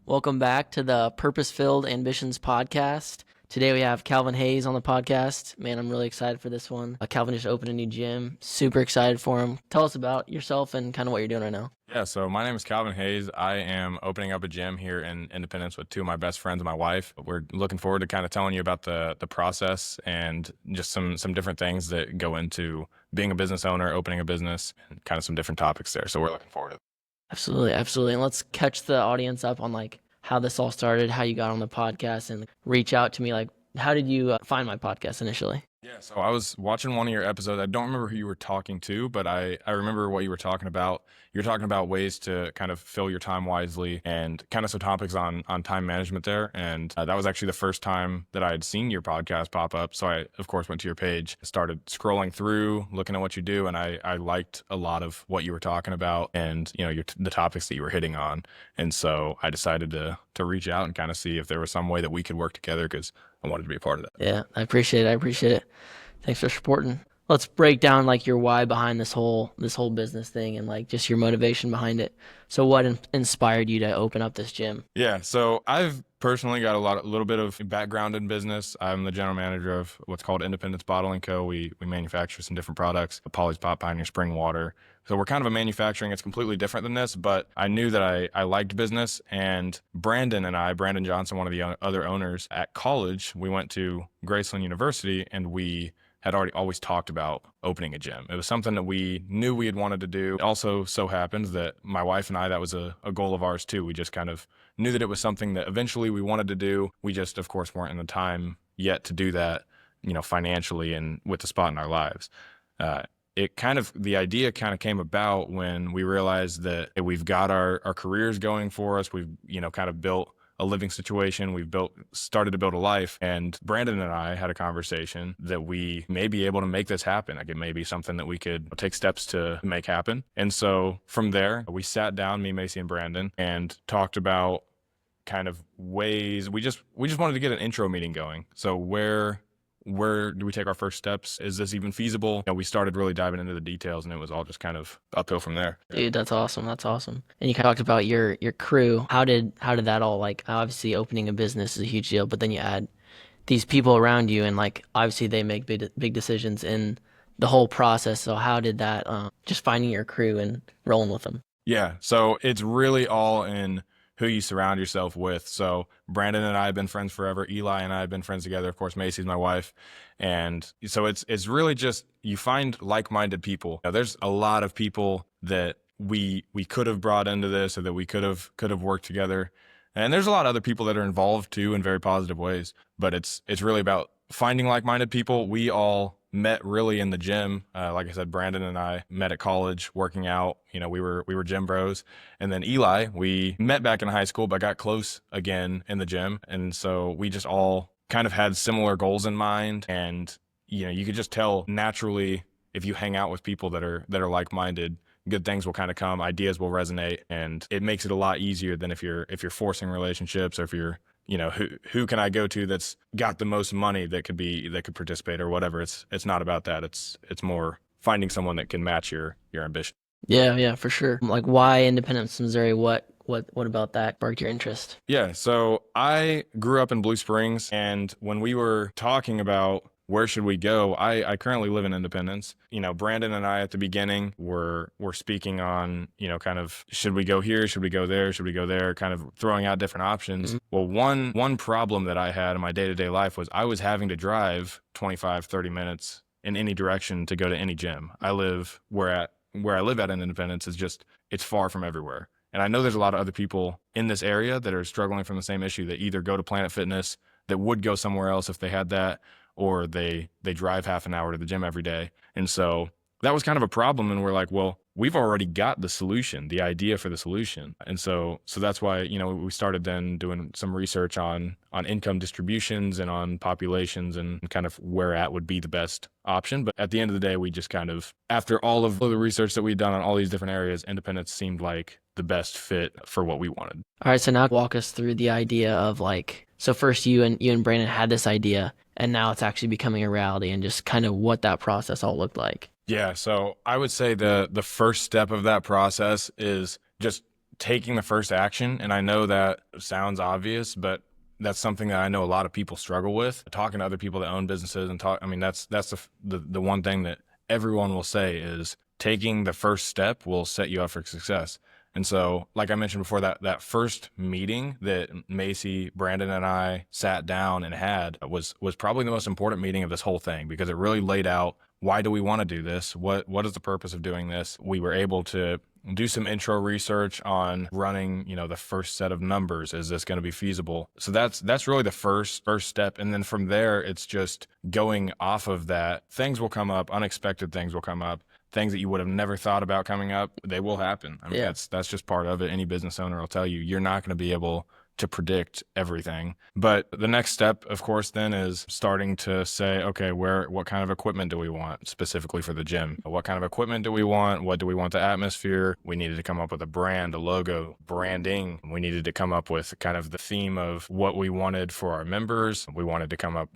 Welcome back to the Purpose-Filled Ambitions podcast. Today we have Calvin Hayes on the podcast. Man, I'm really excited for this one. Calvin just opened a new gym. Super excited for him. Tell us about yourself and kind of what you're doing right now. Yeah, so my name is Calvin Hayes. I am opening up a gym here in Independence with two of my best friends and my wife. We're looking forward to kind of telling you about the process and just some different things that go into being a business owner, opening a business, and kind of some different topics there. So we're looking forward to it. Absolutely, absolutely. And let's catch the audience up on how this all started, how you got on the podcast, and reach out to me. How did you find my podcast initially? Yeah, so I was watching one of your episodes. I don't remember who you were talking to, but I remember what you were talking about. You're talking about ways to kind of fill your time wisely and kind of some topics on time management there. And that was actually the first time that I had seen your podcast pop up. So I, of course, went to your page, started scrolling through, looking at what you do. And I liked a lot of what you were talking about and, the topics that you were hitting on. And so I decided to reach out and kind of see if there was some way that we could work together because I wanted to be a part of that. Yeah, I appreciate it. Thanks for supporting. Let's break down your why behind this whole business thing and just your motivation behind it. So what inspired you to open up this gym? Yeah, so I've personally got a little bit of background in business. I'm the general manager of what's called Independence Bottling Co. We manufacture some different products, Polly's Pop, Pioneer Spring Water. So we're kind of a manufacturing. It's completely different than this, but I knew that I liked business. And Brandon Johnson, one of the other owners at college, we went to Graceland University and we had already always talked about opening a gym. It was something that we knew we had wanted to do. It also so happens that my wife and I, that was a goal of ours too. We just kind of knew that it was something that eventually we wanted to do. We just, of course, weren't in the time yet to do that, financially and with the spot in our lives. The idea kind of came about when we realized that we've got our careers going for us. We've, kind of built a living situation. We've started to build a life. And Brandon and I had a conversation that we may be able to make this happen. It may be something that we could take steps to make happen. And so from there, we sat down, me, Macy, and Brandon, and talked about kind of ways. We just wanted to get an intro meeting going. So where do we take our first steps? Is this even feasible? We started really diving into the details and it was all just kind of uphill from there. Dude, that's awesome. And you talked about your crew. How did that all, obviously opening a business is a huge deal, but then you add these people around you and obviously they make big decisions in the whole process. So how did that, just finding your crew and rolling with them? Yeah. So it's really all in who you surround yourself with. So Brandon and I have been friends forever. Eli and I have been friends together. Of course, Macy's my wife. And so it's really just, you find like-minded people. There's a lot of people that we could have brought into this or that we could have worked together. And there's a lot of other people that are involved too in very positive ways, but it's really about finding like-minded people. We all met really in the gym. Like I said, Brandon and I met at college working out. We were gym bros. And then Eli, we met back in high school, but got close again in the gym. And so we just all kind of had similar goals in mind. And, you could just tell naturally if you hang out with people that are like-minded, good things will kind of come, ideas will resonate, and it makes it a lot easier than if you're forcing relationships or if you're, who can I go to that's got the most money that could participate or whatever. It's not about that. It's more finding someone that can match your ambition. Yeah, for sure. Why Independence, Missouri? What about that sparked your interest? Yeah, so I grew up in Blue Springs, and when we were talking about where should we go, I currently live in Independence. Brandon and I at the beginning were speaking on, kind of, should we go here? Should we go there? Should we go there? Kind of throwing out different options. Mm-hmm. Well, one problem that I had in my day-to-day life was I was having to drive 25, 30 minutes in any direction to go to any gym. I live where I live at in Independence it's far from everywhere. And I know there's a lot of other people in this area that are struggling from the same issue, that either go to Planet Fitness, that would go somewhere else if they had that, or they drive half an hour to the gym every day. And so that was kind of a problem. And we're like, well, we've already got the solution, the idea for the solution. And so that's why, we started then doing some research on income distributions and on populations and kind of where at would be the best option. But at the end of the day, we just kind of, after all of the research that we'd done on all these different areas, Independence seemed like the best fit for what we wanted. All right. So now walk us through the idea of so first you and Brandon had this idea and now it's actually becoming a reality and just kind of what that process all looked like. Yeah, so I would say the first step of that process is just taking the first action. And I know that sounds obvious, but that's something that I know a lot of people struggle with. Talking to other people that own businesses and talk, I mean, that's the one thing that everyone will say is taking the first step will set you up for success. And so, like I mentioned before, that first meeting that Macy, Brandon, and I sat down and had was probably the most important meeting of this whole thing, because it really laid out, why do we want to do this? What is the purpose of doing this? We were able to do some intro research on running, the first set of numbers. Is this going to be feasible? So that's really the first step. And then from there, it's just going off of that. Things will come up, unexpected things will come up. Things that you would have never thought about coming up, they will happen. I mean, Yeah. that's just part of it. Any business owner will tell you, you're not going to be able to predict everything. But the next step, of course, then is starting to say, okay, what kind of equipment do we want specifically for the gym? What kind of equipment do we want? What do we want the atmosphere? We needed to come up with a brand, a logo, branding. We needed to come up with kind of the theme of what we wanted for our members. We wanted to come up,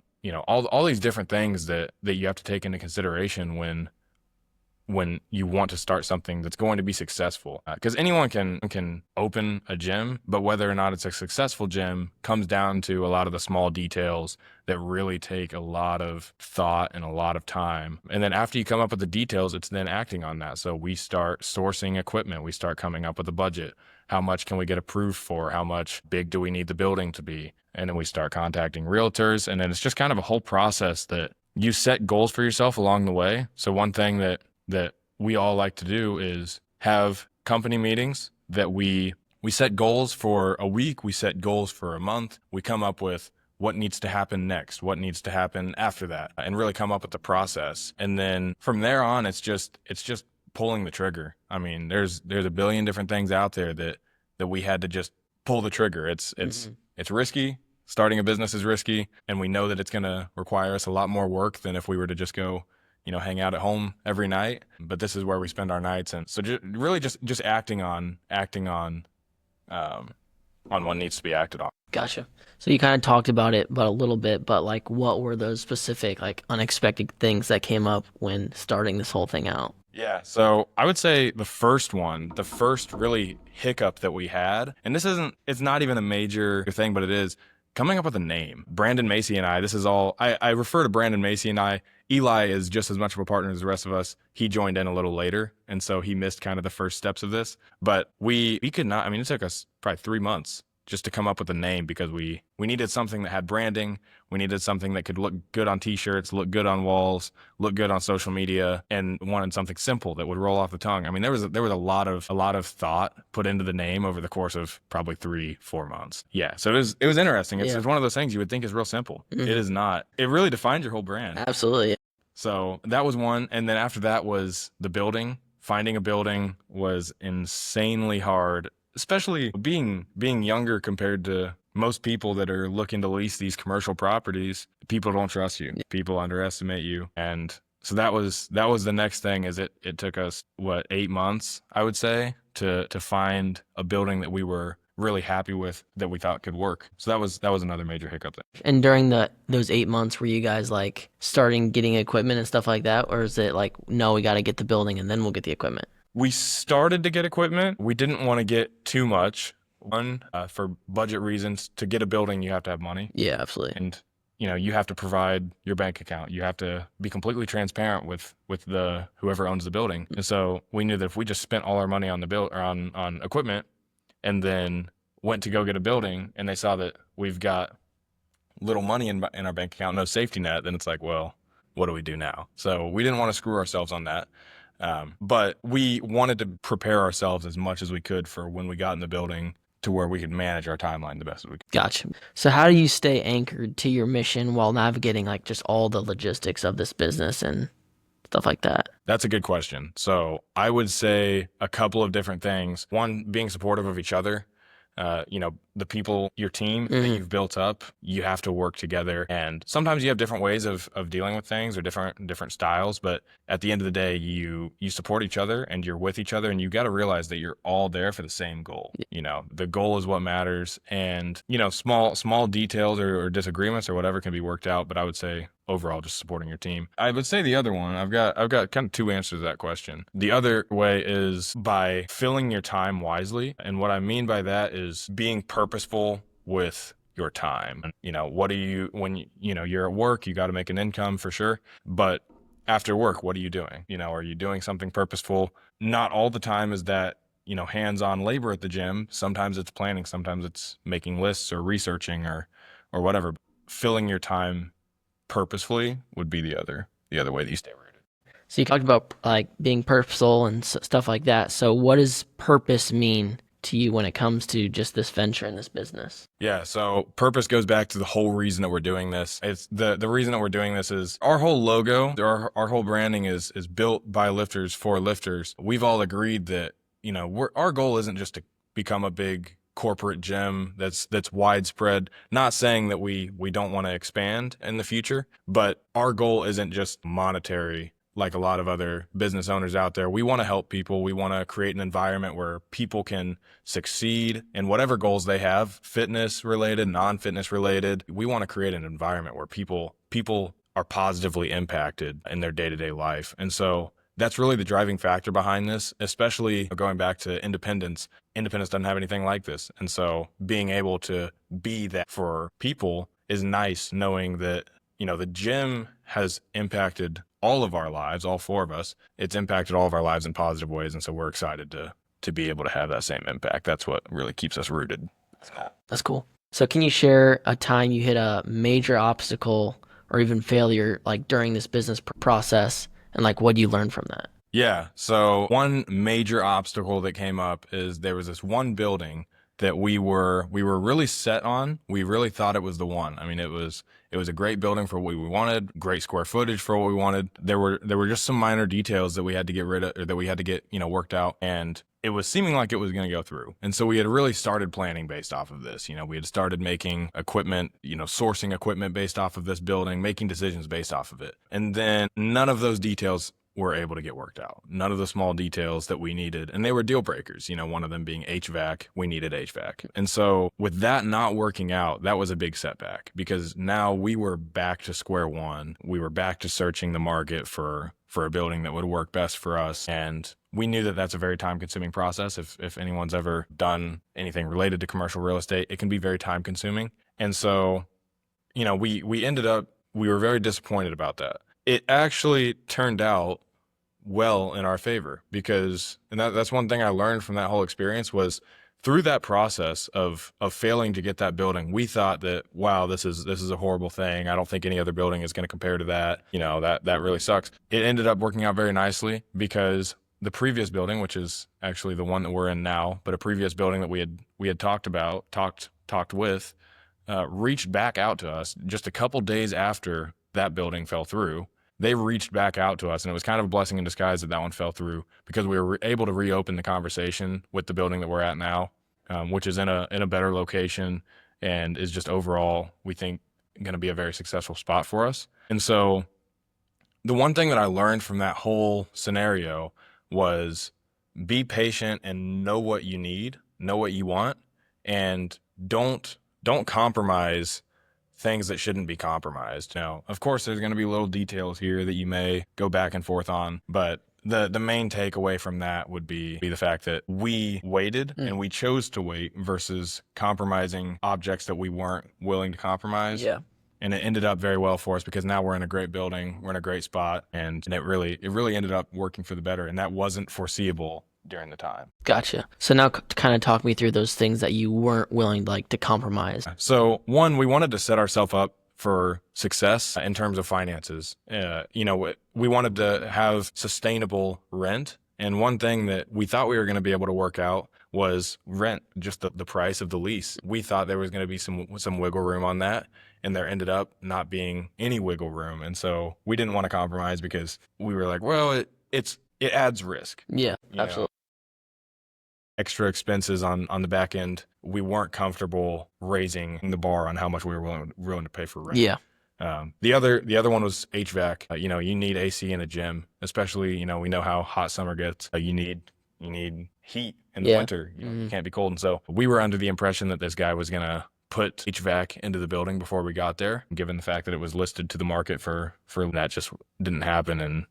all these different things that you have to take into consideration when you want to start something that's going to be successful. Because anyone can open a gym, but whether or not it's a successful gym comes down to a lot of the small details that really take a lot of thought and a lot of time. And then after you come up with the details, it's then acting on that. So we start sourcing equipment. We start coming up with a budget. How much can we get approved for? How much big do we need the building to be? And then we start contacting realtors. And then it's just kind of a whole process that you set goals for yourself along the way. So one thing that we all like to do is have company meetings that we set goals for a week, we set goals for a month, we come up with what needs to happen next, what needs to happen after that, and really come up with the process. And then from there on, it's just pulling the trigger. I mean, there's a billion different things out there that we had to just pull the trigger. It's risky. Starting a business is risky, and we know that it's going to require us a lot more work than if we were to just go hang out at home every night. But this is where we spend our nights. And so just acting on what needs to be acted on. Gotcha. So you kind of talked about it, but a little bit, but like what were those specific, like unexpected things that came up when starting this whole thing out? Yeah. So I would say the first really hiccup that we had, and it's not even a major thing, but it is coming up with a name. Brandon Macy and I refer to Brandon Macy and I. Eli is just as much of a partner as the rest of us. He joined in a little later, and so he missed kind of the first steps of this. But we could not, I mean, it took us probably 3 months just to come up with a name, because we needed something that had branding. We needed something that could look good on t-shirts, look good on walls, look good on social media, and wanted something simple that would roll off the tongue. I mean, there was a lot of thought put into the name over the course of probably 3-4 months. Yeah. So it was interesting. It's one of those things you would think is real simple. Mm-hmm. It is not. It really defines your whole brand. Absolutely. So that was one. And then after that was the building. Finding a building was insanely hard, especially being younger compared to most people that are looking to lease these commercial properties. People don't trust you. People underestimate you. And so that was the next thing. Is it took us 8 months, I would say, to find a building that we were really happy with, that we thought could work. So that was another major hiccup there. And during those 8 months, were you guys like starting getting equipment and stuff like that? Or is it like, no, we got to get the building and then we'll get the equipment? We started to get equipment. We didn't want to get too much. One, for budget reasons. To get a building, you have to have money. Yeah, absolutely. And you have to provide your bank account. You have to be completely transparent with the whoever owns the building. And so we knew that if we just spent all our money on on equipment, and then went to go get a building, and they saw that we've got little money in our bank account, no safety net, then it's like, well, what do we do now? So we didn't want to screw ourselves on that. But we wanted to prepare ourselves as much as we could for when we got in the building, to where we could manage our timeline the best as we could. Gotcha. So how do you stay anchored to your mission while navigating like just all the logistics of this business and stuff like that? That's a good question. So I would say a couple of different things. One, being supportive of each other. the people, your team that Hmm. you've built up, you have to work together. And sometimes you have different ways of dealing with things or different styles. But at the end of the day, you support each other and you're with each other, and you got to realize that you're all there for the same goal. The goal is what matters. And, small details or disagreements or whatever can be worked out. But I would say overall, just supporting your team. I would say the other one, I've got kind of two answers to that question. The other way is by filling your time wisely. And what I mean by that is being purposeful with your time. What do you, when you're at work, you got to make an income for sure. But after work, what are you doing? Are you doing something purposeful? Not all the time is that, hands-on labor at the gym. Sometimes it's planning, sometimes it's making lists or researching or whatever. Filling your time purposefully would be the other way that you stay rooted. So you talked about like being purposeful and stuff like that. So what does purpose mean to you when it comes to just this venture and this business? Yeah, so purpose goes back to the whole reason that we're doing this. It's the reason that we're doing this is our whole logo, our whole branding is built by lifters for lifters. We've all agreed that, our goal isn't just to become a big corporate gym that's widespread. Not saying that we don't want to expand in the future, but our goal isn't just monetary like a lot of other business owners out there. We want to help people. We want to create an environment where people can succeed in whatever goals they have, fitness related, non-fitness related. We want to create an environment where people are positively impacted in their day-to-day life. And so that's really the driving factor behind this, especially going back to independence. Independence doesn't have anything like this. And so being able to be that for people is nice, knowing that, the gym has impacted all of our lives, all four of us. It's impacted all of our lives in positive ways. And so we're excited to be able to have that same impact. That's what really keeps us rooted. That's cool. So can you share a time you hit a major obstacle or even failure like during this business process and like what you learned from that? Yeah. So one major obstacle that came up is there was this one building that we were really set on. We really thought it was the one. I mean, it was a great building for what we wanted, great square footage for what we wanted. There were just some minor details that we had to get rid of, or that we had to get, worked out, and it was seeming like it was going to go through. And so we had really started planning based off of this. We had started making equipment, sourcing equipment based off of this building, making decisions based off of it. And then none of those details were able to get worked out. None of the small details that we needed, and they were deal breakers, one of them being HVAC. We needed HVAC. And so with that not working out, that was a big setback because now we were back to square one. We were back to searching the market for a building that would work best for us. And we knew that that's a very time consuming process. If anyone's ever done anything related to commercial real estate, it can be very time consuming. And so, we ended up, we were very disappointed about that. It actually turned out well in our favor because, and that's one thing I learned from that whole experience was through that process of failing to get that building, we thought that, wow, this is a horrible thing. I don't think any other building is going to compare to that. That really sucks. It ended up working out very nicely because the previous building, which is actually the one that we're in now, but a previous building that we had talked with, reached back out to us just a couple days after that building fell through. They reached back out to us, and it was kind of a blessing in disguise that one fell through because we were able to reopen the conversation with the building that we're at now, which is in a better location and is just overall, we think, going to be a very successful spot for us. And so the one thing that I learned from that whole scenario was be patient and know what you need, know what you want, and don't compromise things that shouldn't be compromised. Now, of course, there's going to be little details here that you may go back and forth on, but the main takeaway from that would be the fact that we waited and we chose to wait versus compromising objects that we weren't willing to compromise. Yeah. And it ended up very well for us because now we're in a great building, we're in a great spot, and it really ended up working for the better, and that wasn't foreseeable during the time. Gotcha. So now kind of talk me through those things that you weren't willing like to compromise. So one, we wanted to set ourselves up for success in terms of finances. We wanted to have sustainable rent. And one thing that we thought we were going to be able to work out was rent, just the price of the lease. We thought there was going to be some wiggle room on that, and there ended up not being any wiggle room. And so we didn't want to compromise because we were like, well, it adds risk. Yeah, you know? absolutely. extra expenses on the back end. We weren't comfortable raising the bar on how much we were willing to pay for rent. Yeah. The other one was HVAC. You need AC in a gym, especially, we know how hot summer gets. You need heat in the Yeah. winter. You can't be cold. And so we were under the impression that this guy was gonna put HVAC into the building before we got there, given the fact that it was listed to the market for that just didn't happen. And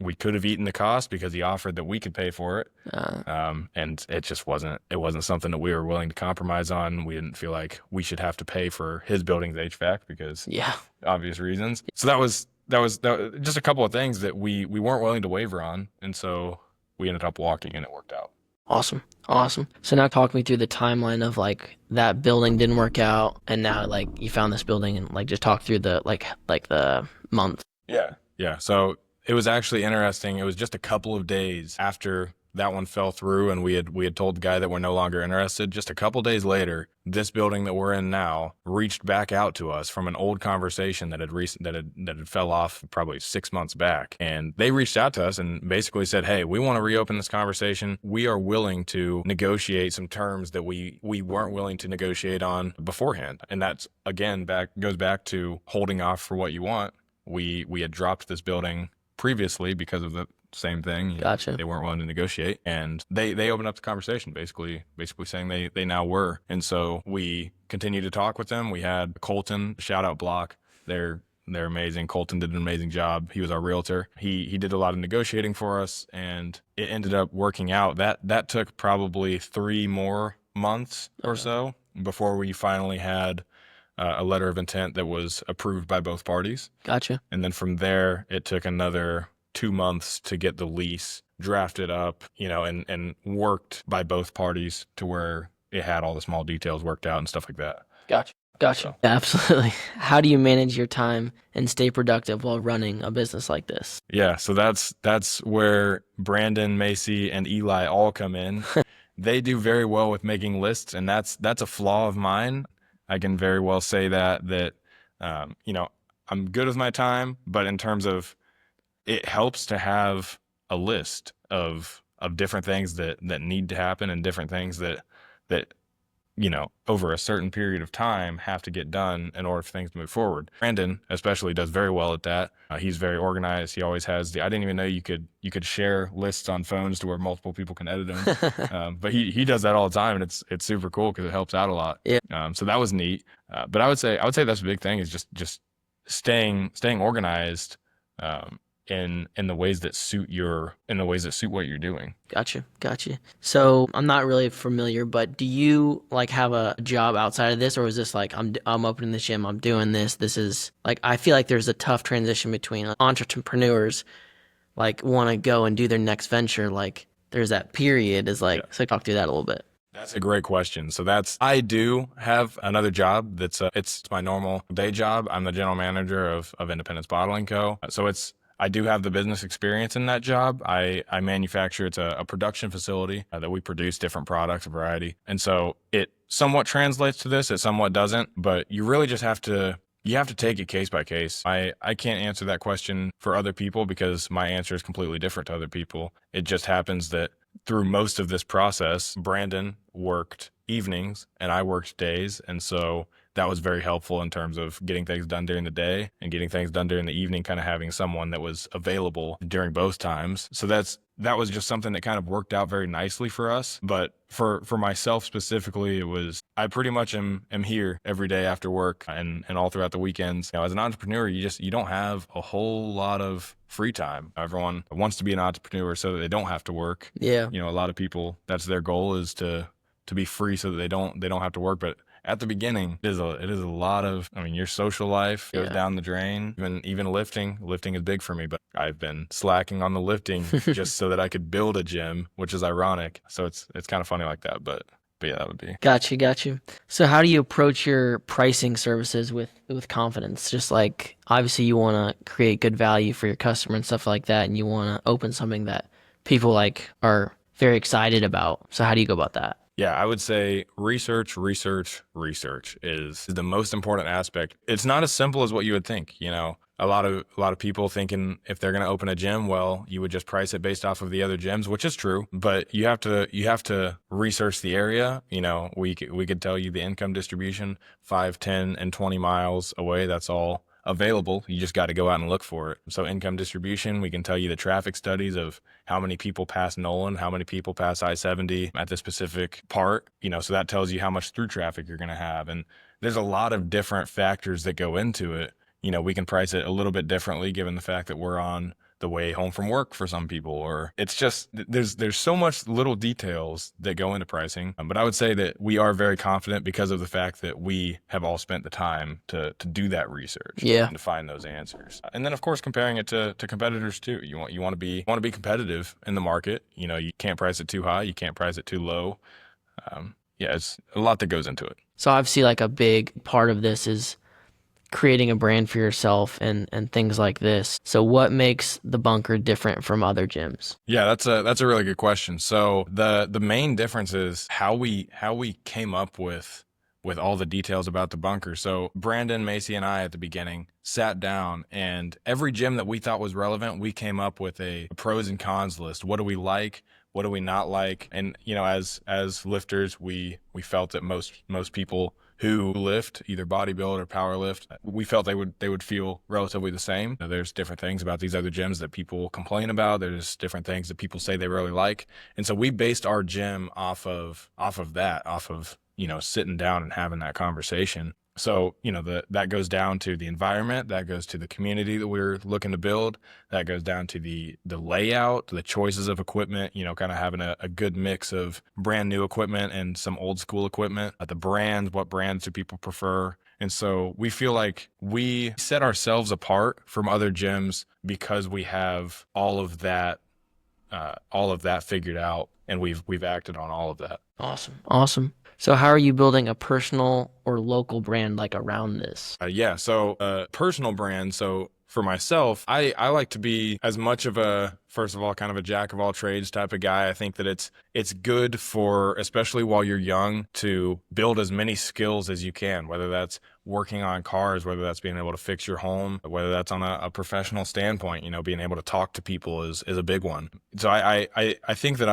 we could have eaten the cost because he offered that we could pay for it. And it wasn't something that we were willing to compromise on. We didn't feel like we should have to pay for his building's HVAC because Yeah. obvious reasons. So that was just a couple of things that we weren't willing to waver on. And so we ended up walking and it worked out. Awesome. Awesome. So now talk me through the timeline of like that building didn't work out and now like you found this building, and like just talk through the like the month. Yeah. Yeah. So it was actually interesting. It was just a couple of days after that one fell through and we had told the guy that we're no longer interested. Just a couple days later, this building that we're in now reached back out to us from an old conversation that had fell off probably 6 months back. And they reached out to us and basically said, "Hey, we want to reopen this conversation. We are willing to negotiate some terms that we weren't willing to negotiate on beforehand." And that's again goes back to holding off for what you want. We had dropped this building previously because of the same thing. Gotcha. They weren't willing to negotiate, and they opened up the conversation, basically saying they now were. And so we continued to talk with them. We had Colton, shout out Block. They're amazing. Colton did an amazing job. He was our realtor. He did a lot of negotiating for us, and it ended up working out. That took probably 3 more months or so before we finally had a letter of intent that was approved by both parties. Gotcha. And then from there, it took another 2 months to get the lease drafted up, and worked by both parties to where it had all the small details worked out and stuff like that. Gotcha. So. Yeah, absolutely. How do you manage your time and stay productive while running a business like this? Yeah, so that's where Brandon, Macy, and Eli all come in. They do very well with making lists, and that's a flaw of mine. I can very well say that I'm good with my time, but in terms of, it helps to have a list of different things that need to happen and different things that over a certain period of time have to get done in order for things to move forward. Brandon especially does very well at that. He's very organized. He always has I didn't even know you could share lists on phones to where multiple people can edit them. But he does that all the time, and it's super cool because it helps out a lot. Yeah. So that was neat. But I would say that's a big thing, is just staying organized. In the ways that suit what you're doing. Gotcha. So I'm not really familiar, but do you like have a job outside of this, or is this like I'm opening the gym, I'm doing this? This is like, I feel like there's a tough transition between entrepreneurs like want to go and do their next venture. Like there's that period is like, So talk through that a little bit. That's a great question. So I do have another job that's it's my normal day job. I'm the general manager of Independence Bottling Co. So I do have the business experience in that job. I manufacture, it's a production facility that we produce different products, a variety. And so it somewhat translates to this, it somewhat doesn't, but you really just have to take it case by case. I can't answer that question for other people because my answer is completely different to other people. It just happens that through most of this process, Brandon worked evenings and I worked days. And so that was very helpful in terms of getting things done during the day and getting things done during the evening, kind of having someone that was available during both times. So that was just something that kind of worked out very nicely for us. But for myself specifically, I pretty much am here every day after work and all throughout the weekends. As an entrepreneur, you don't have a whole lot of free time. Everyone wants to be an entrepreneur so that they don't have to work. Yeah. A lot of people, that's their goal, is to be free so that they don't have to work. But at the beginning, it is a lot of, your social life goes down the drain. Even lifting is big for me, but I've been slacking on the lifting just so that I could build a gym, which is ironic. So it's kind of funny like that, but yeah, that would be. Got you. So how do you approach your pricing services with confidence? Just like, obviously you want to create good value for your customer and stuff like that, and you want to open something that people like are very excited about. So how do you go about that? Yeah, I would say research, research, research is the most important aspect. It's not as simple as what you would think, you know. A lot of people thinking if they're going to open a gym, well, you would just price it based off of the other gyms, which is true, but you have to research the area. You know, we could tell you the income distribution 5, 10, and 20 miles away. That's all available. You just got to go out and look for it. So income distribution, we can tell you the traffic studies of how many people pass Nolan, how many people pass I-70 at this specific part, you know, so that tells you how much through traffic you're going to have. And there's a lot of different factors that go into it. You know, we can price it a little bit differently given the fact that we're on the way home from work for some people, or it's just there's so much little details that go into pricing. But I would say that we are very confident because of the fact that we have all spent the time to do that research Yeah. and to find those answers. And then of course comparing it to competitors too. You want to be competitive in the market. You know, you can't price it too high, you can't price it too low. Yeah, it's a lot that goes into it. So obviously like a big part of this is creating a brand for yourself and things like this. So what makes the bunker different from other gyms? Yeah, that's a really good question. So the main difference is how we came up with all the details about the bunker. So Brandon, Macy, and I at the beginning sat down, and every gym that we thought was relevant, we came up with a pros and cons list. What do we like? What do we not like? And you know, as lifters, we felt that most people who lift either bodybuild or power lift, we felt they would feel relatively the same. There's different things about these other gyms that people complain about. There's different things that people say they really like. And so we based our gym off of you know, sitting down and having that conversation. So, you know, that goes down to the environment, that goes to the community that we're looking to build, that goes down to the layout, the choices of equipment, you know, kind of having a good mix of brand new equipment and some old school equipment, the brands, what brands do people prefer? And so we feel like we set ourselves apart from other gyms because we have all of that figured out, and we've acted on all of that. Awesome. Awesome. So how are you building a personal or local brand like around this? Yeah, so personal brand. So for myself, I like to be as much of a, first of all, kind of a jack of all trades type of guy. I think that it's good for, especially while you're young, to build as many skills as you can, whether that's working on cars, whether that's being able to fix your home, whether that's on a professional standpoint, you know, being able to talk to people is a big one. So I think that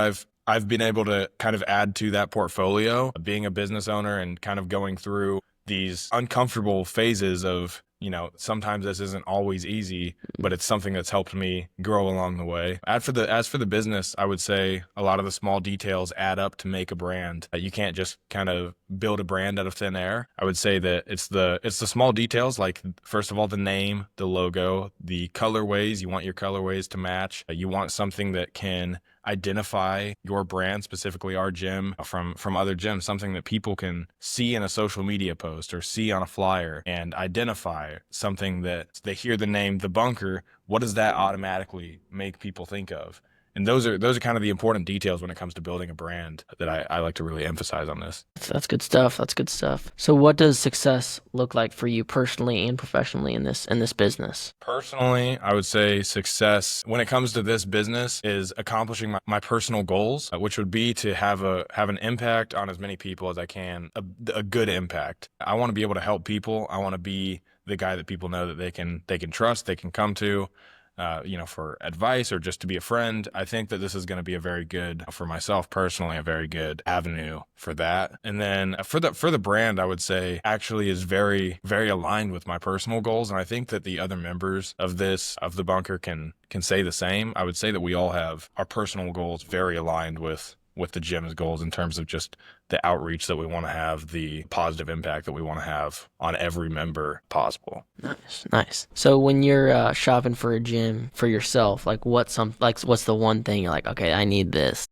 I've been able to kind of add to that portfolio, being a business owner and kind of going through these uncomfortable phases of, you know, sometimes this isn't always easy, but it's something that's helped me grow along the way. As for the business, I would say a lot of the small details add up to make a brand. You can't just kind of build a brand out of thin air. I would say that it's the small details, like first of all, the name, the logo, the colorways. You want your colorways to match. You want something that can identify your brand, specifically our gym, from other gyms, something that people can see in a social media post or see on a flyer and identify, something that they hear the name the bunker, what does that automatically make people think of? And those are kind of the important details when it comes to building a brand that I like to really emphasize on this. That's good stuff. That's good stuff. So what does success look like for you personally and professionally in this business? Personally, I would say success when it comes to this business is accomplishing my personal goals, which would be to have an impact on as many people as I can, a good impact. I want to be able to help people. I want to be the guy that people know that they can trust, they can come to, you know, for advice or just to be a friend. I think that this is going to be a very good, for myself personally, a very good avenue for that. And then for the brand, I would say actually is very, very aligned with my personal goals. And I think that the other members of the bunker can say the same. I would say that we all have our personal goals very aligned with the gym's goals in terms of just the outreach that we want to have, the positive impact that we want to have on every member possible. Nice, nice. So when you're shopping for a gym for yourself, like what's the one thing you're like, okay, I need this?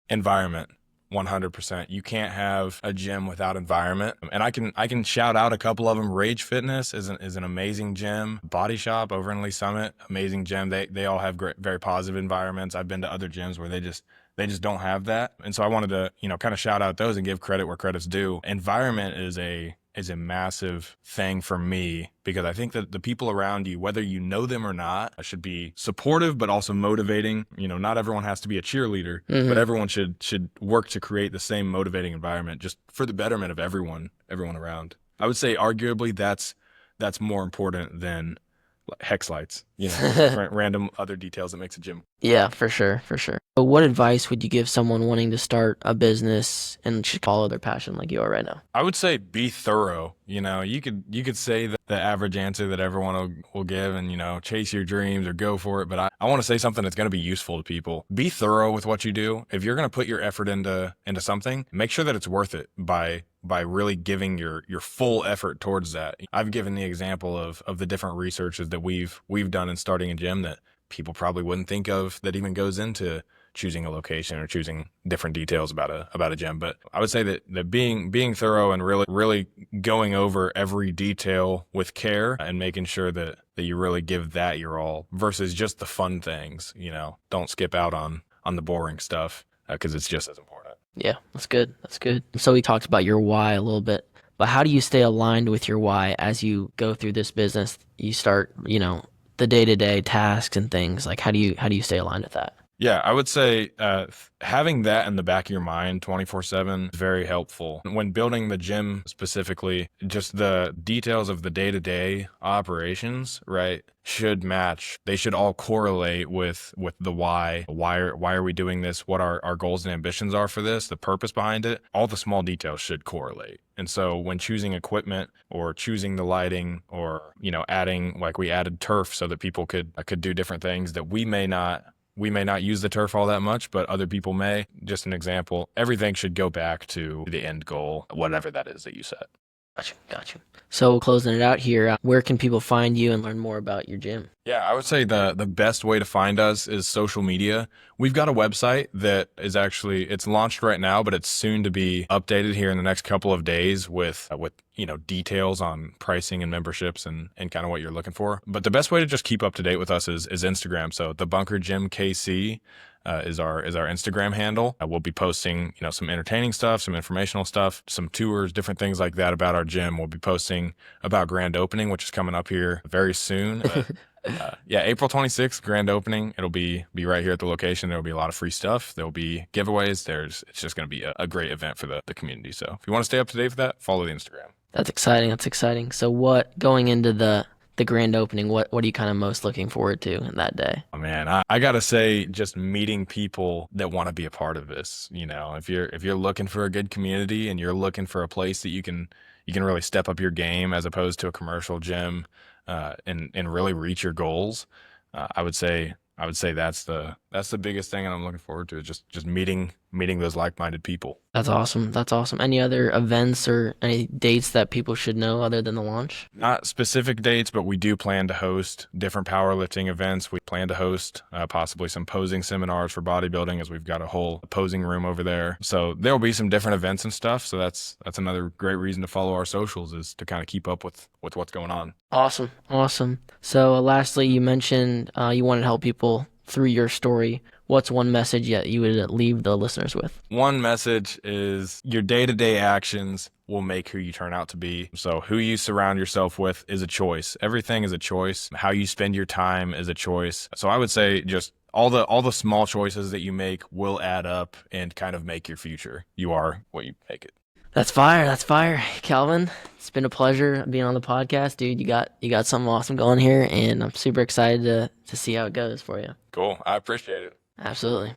Environment. 100%. You can't have a gym without environment. And I can shout out a couple of them. Rage Fitness is an amazing gym. Body Shop over in Lee Summit, amazing gym. They all have great, very positive environments. I've been to other gyms where they just don't have that. And so I wanted to, you know, kind of shout out those and give credit where credit's due. Environment is is a massive thing for me, because I think that the people around you, whether you know them or not, should be supportive but also motivating. Not everyone has to be a cheerleader, but everyone should work to create the same motivating environment just for the betterment of everyone around. I would say arguably that's more important than hex lights, random other details that makes a gym. Yeah, for sure, for sure. So what advice would you give someone wanting to start a business and should follow their passion like you are right now? I would say be thorough. You could say the average answer that everyone will give, and chase your dreams or go for it. But I want to say something that's going to be useful to people. Be thorough with what you do. If you're going to put your effort into something, make sure that it's worth it by really giving your full effort towards that. I've given the example of the different researches that we've done in starting a gym that people probably wouldn't think of, that even goes into choosing a location or choosing different details about a gym. But I would say that being thorough and really going over every detail with care and making sure that you really give that your all versus just the fun things. Don't skip out on the boring stuff, because it's just as important. Yeah, that's good. That's good. So we talked about your why a little bit, but how do you stay aligned with your why as you go through this business? You start, the day-to-day tasks and things. Like how do you stay aligned with that? Yeah, I would say having that in the back of your mind 24/7 is very helpful. When building the gym specifically, just the details of the day-to-day operations, right, should match. They should all correlate with the why. Why are we doing this? What our goals and ambitions are for this, the purpose behind it. All the small details should correlate. And so when choosing equipment or choosing the lighting or, adding, like we added turf so that people could do different things that we may not use the turf all that much, but other people may. Just an example, everything should go back to the end goal, whatever that is that you set. Gotcha. So closing it out here, where can people find you and learn more about your gym? Yeah, I would say the best way to find us is social media. We've got a website that is it's launched right now, but it's soon to be updated here in the next couple of days with details on pricing and memberships and kind of what you're looking for. But the best way to just keep up to date with us is Instagram. So the Bunker Gym KC is our Instagram handle. We'll be posting some entertaining stuff, some informational stuff, some tours, different things like that about our gym. We'll be posting about grand opening, which is coming up here very soon. April 26th, grand opening. It'll be right here at the location. There'll be a lot of free stuff. There'll be giveaways. It's just going to be a great event for the community. So if you want to stay up to date with that, follow the Instagram. That's exciting. So what, going into the grand opening, what are you kind of most looking forward to in that day? Oh man, I gotta say, just meeting people that want to be a part of this. If you're looking for a good community and you're looking for a place that you can really step up your game as opposed to a commercial gym, and really reach your goals, I would say that's the biggest thing, and I'm looking forward to it. Just meeting those like-minded people. That's awesome. Any other events or any dates that people should know other than the launch? Not specific dates, but we do plan to host different powerlifting events. We plan to host possibly some posing seminars for bodybuilding, as we've got a whole posing room over there. So there will be some different events and stuff. So that's another great reason to follow our socials, is to kind of keep up with what's going on. Awesome. So lastly, you mentioned you want to help people through your story. What's one message that you would leave the listeners with? One message is your day-to-day actions will make who you turn out to be. So who you surround yourself with is a choice. Everything is a choice. How you spend your time is a choice. So I would say just all the small choices that you make will add up and kind of make your future. You are what you make it. That's fire. Calvin, it's been a pleasure being on the podcast, dude. You got something awesome going here, and I'm super excited to see how it goes for you. Cool. I appreciate it. Absolutely.